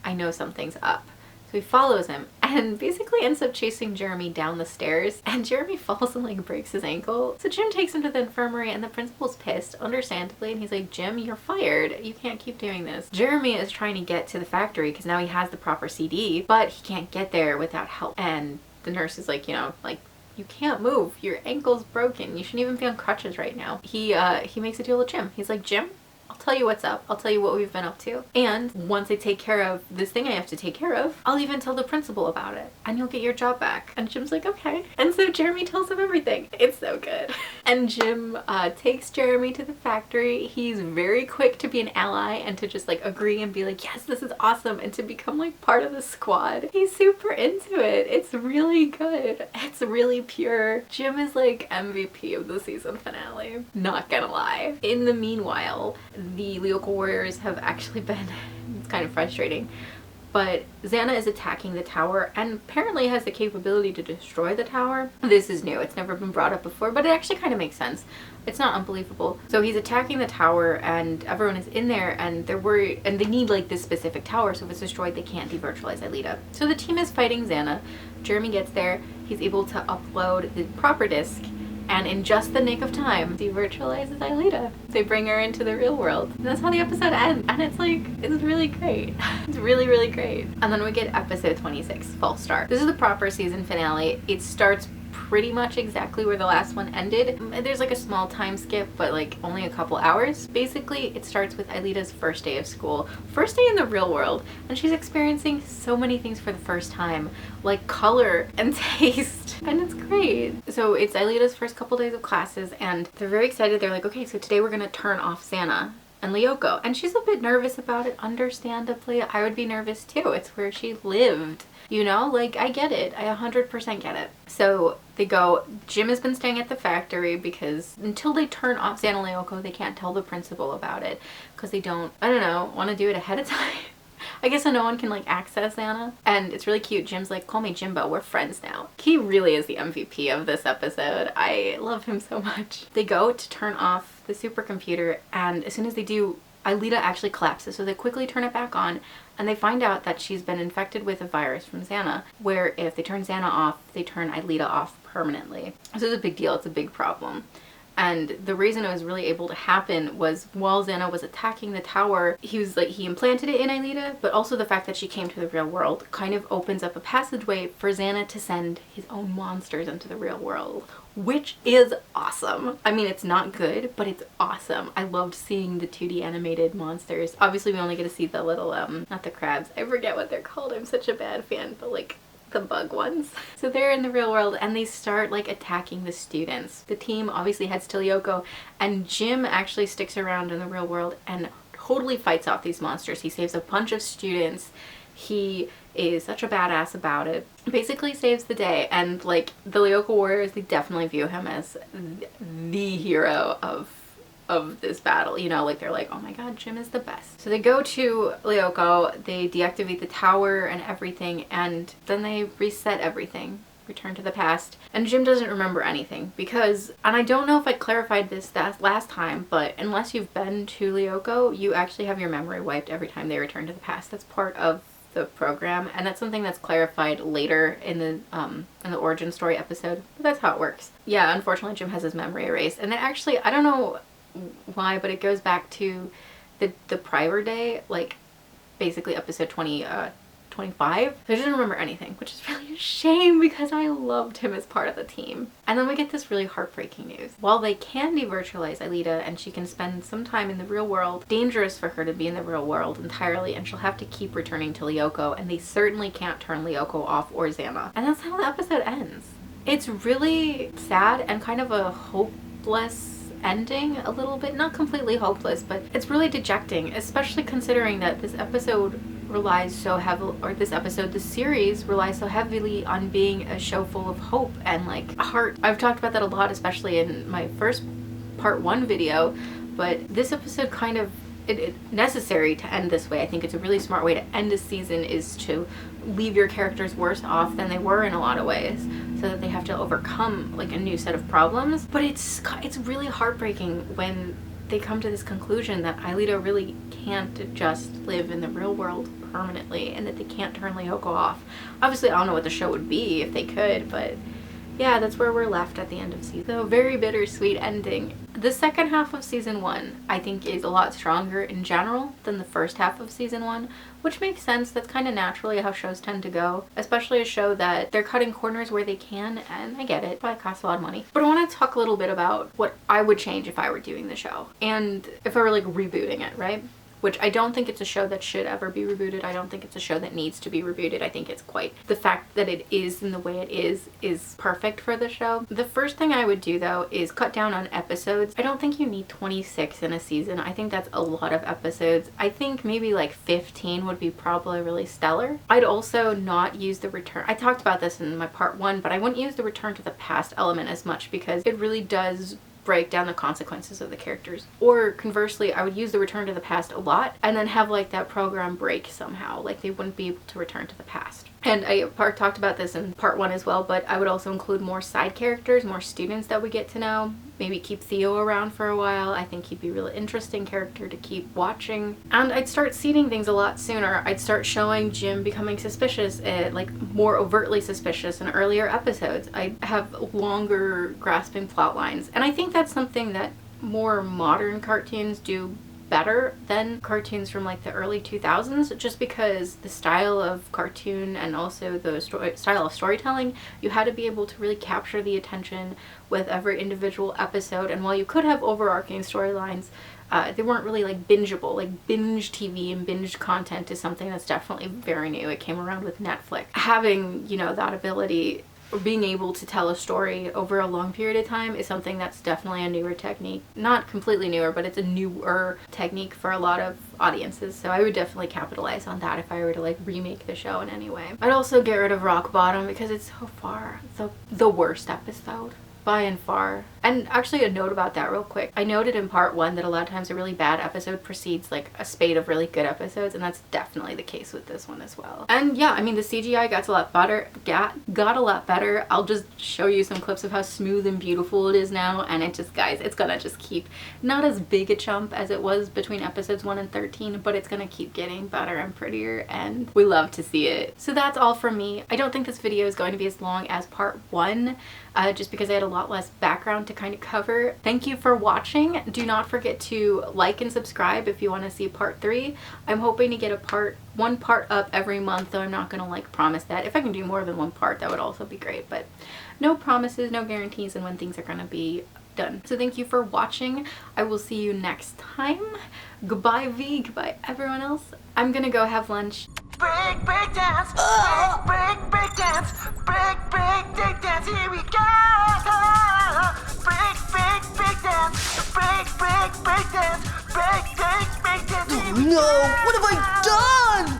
I know something's up. So he follows him and basically ends up chasing Jeremy down the stairs, and Jeremy falls and like breaks his ankle. So Jim takes him to the infirmary, and the principal's pissed, understandably, and he's like, Jim, you're fired. You can't keep doing this. Jeremy is trying to get to the factory because now he has the proper CD, but he can't get there without help. And the nurse is like, you know, like, you can't move. Your ankle's broken. You shouldn't even be on crutches right now. He makes a deal with Jim. He's like, Jim, I'll tell you what's up. I'll tell you what we've been up to. And once I take care of this thing I have to take care of, I'll even tell the principal about it and you'll get your job back. And Jim's like, okay. And so Jeremy tells him everything. It's so good. And Jim takes Jeremy to the factory. He's very quick to be an ally and to just like agree and be like, yes, this is awesome. And to become like part of the squad. He's super into it. It's really good. It's really pure. Jim is like MVP of the season finale. Not gonna lie. In the meanwhile, the Lyoko Warriors have actually been, it's kind of frustrating, but Xana is attacking the tower and apparently has the capability to destroy the tower. This is new. It's never been brought up before, but it actually kind of makes sense. It's not unbelievable. So he's attacking the tower and everyone is in there and they're worried and they need like this specific tower, so if it's destroyed they can't devirtualize Aelita. So the team is fighting Xana. Jeremy gets there. He's able to upload the proper disk and in just the nick of time, devirtualizes Aelita. They bring her into the real world. And that's how the episode ends. And it's like, it's really great. It's really, really great. And then we get episode 26, False Start. This is the proper season finale. It starts pretty much exactly where the last one ended. There's like a small time skip, but like only a couple hours. Basically, it starts with Aelita's first day of school, first day in the real world, and she's experiencing so many things for the first time, like color and taste, and it's great. So it's Aelita's first couple days of classes, and they're very excited. They're like, okay, so today we're gonna turn off Xana and Lyoko, and she's a bit nervous about it, understandably. I would be nervous too. It's where she lived. You know, like, I get it. I 100% get it. So they go, Jim has been staying at the factory because until they turn off Xana and Lyoko, they can't tell the principal about it because they don't, I don't know, want to do it ahead of time. I guess so no one can like access Xana. And it's really cute. Jim's like, call me Jimbo, we're friends now. He really is the MVP of this episode. I love him so much. They go to turn off the supercomputer and as soon as they do, Aelita actually collapses, so they quickly turn it back on and they find out that she's been infected with a virus from Xana, where if they turn Xana off, they turn Aelita off permanently. So it's a big deal, it's a big problem. And the reason it was really able to happen was while Xana was attacking the tower, he implanted it in Aelita, but also the fact that she came to the real world kind of opens up a passageway for Xana to send his own monsters into the real world, which is awesome. I mean, it's not good, but it's awesome. I loved seeing the 2D animated monsters. Obviously, we only get to see the little, not the crabs. I forget what they're called. I'm such a bad fan, but like the bug ones. So they're in the real world and they start like attacking the students. The team obviously heads to Lyoko and Jim actually sticks around in the real world and totally fights off these monsters. He saves a bunch of students. He is such a badass about it. Basically saves the day, and like the Lyoko Warriors, they definitely view him as the hero of this battle, you know, like they're like, oh my god, Jim is the best. So they go to Lyoko, they deactivate the tower and everything, and then they reset everything, return to the past, and Jim doesn't remember anything because, and I don't know if I clarified this last time, but unless you've been to Lyoko, you actually have your memory wiped every time they return to the past. That's part of the program, and that's something that's clarified later in the origin story episode, but that's how it works. Yeah, unfortunately Jim has his memory erased, and it actually, I don't know why, but it goes back to the prior day, like basically episode 25. So I didn't remember anything, which is really a shame because I loved him as part of the team. And then we get this really heartbreaking news. While they can devirtualize Aelita and she can spend some time in the real world, dangerous for her to be in the real world entirely, and she'll have to keep returning to Lyoko, and they certainly can't turn Lyoko off or Xana. And that's how the episode ends. It's really sad and kind of a hopeless ending, a little bit, not completely hopeless, but it's really dejecting, especially considering that this episode relies so heavily, or this series relies so heavily on being a show full of hope and like heart. I've talked about that a lot, especially in my first part 1 video, but this episode kind of, it's necessary to end this way. I think it's a really smart way to end a season, is to leave your characters worse off than they were in a lot of ways, so that they have to overcome like a new set of problems. But it's really heartbreaking when they come to this conclusion that Aelita really can't just live in the real world permanently and that they can't turn Lyoko off. Obviously, I don't know what the show would be if they could, but yeah, that's where we're left at the end of season. So very bittersweet ending. The second half of season 1, I think, is a lot stronger in general than the first half of season 1, which makes sense. That's kind of naturally how shows tend to go, especially a show that they're cutting corners where they can, and I get it, probably costs a lot of money. But I want to talk a little bit about what I would change if I were doing the show, and if I were like rebooting it, right? Which I don't think it's a show that should ever be rebooted. I don't think it's a show that needs to be rebooted. I think it's quite, the fact that it is in the way it is perfect for the show. The first thing I would do though is cut down on episodes. I don't think you need 26 in a season. I think that's a lot of episodes. I think maybe like 15 would be probably really stellar. I'd also not use the return. I talked about this in my part 1, but I wouldn't use the return to the past element as much because it really does break down the consequences of the characters. Or conversely, I would use the return to the past a lot and then have like that program break somehow, like they wouldn't be able to return to the past. And I talked about this in part 1 as well, but I would also include more side characters, more students that we get to know. Maybe keep Theo around for a while. I think he'd be a really interesting character to keep watching. And I'd start seeding things a lot sooner. I'd start showing Jim becoming suspicious, like more overtly suspicious in earlier episodes. I'd have longer grasping plot lines. And I think that's something that more modern cartoons do better than cartoons from like the early 2000s, just because the style of cartoon and also the style of storytelling, you had to be able to really capture the attention with every individual episode. And while you could have overarching storylines, they weren't really like bingeable. Like binge TV and binge content is something that's definitely very new. It came around with Netflix. Having, you know, that ability, being able to tell a story over a long period of time is something that's definitely a newer technique. Not completely newer, but it's a newer technique for a lot of audiences. So I would definitely capitalize on that if I were to like remake the show in any way. I'd also get rid of Rock Bottom because it's so far the worst episode by and far. And actually a note about that real quick. I noted in part 1 that a lot of times a really bad episode precedes like a spate of really good episodes, and that's definitely the case with this one as well. And yeah, I mean the CGI got a lot better. Got a lot better. I'll just show you some clips of how smooth and beautiful it is now, and it just, guys, it's gonna just keep, not as big a jump as it was between episodes 1 and 13, but it's gonna keep getting better and prettier, and we love to see it. So that's all from me. I don't think this video is going to be as long as part 1, just because I had a lot less background to kind of cover. Thank you for watching. Do not forget to like and subscribe if you want to see part 3. I'm hoping to get one part up every month, though I'm not gonna like promise that. If I can do more than one part, that would also be great, but no promises, no guarantees on when things are gonna be done. So thank you for watching. I will see you next time. Goodbye V, goodbye everyone else. I'm gonna go have lunch. Break, break dance, break dance, break dance, here we go. Break dance, break dance, break dance, here we No, what have I done?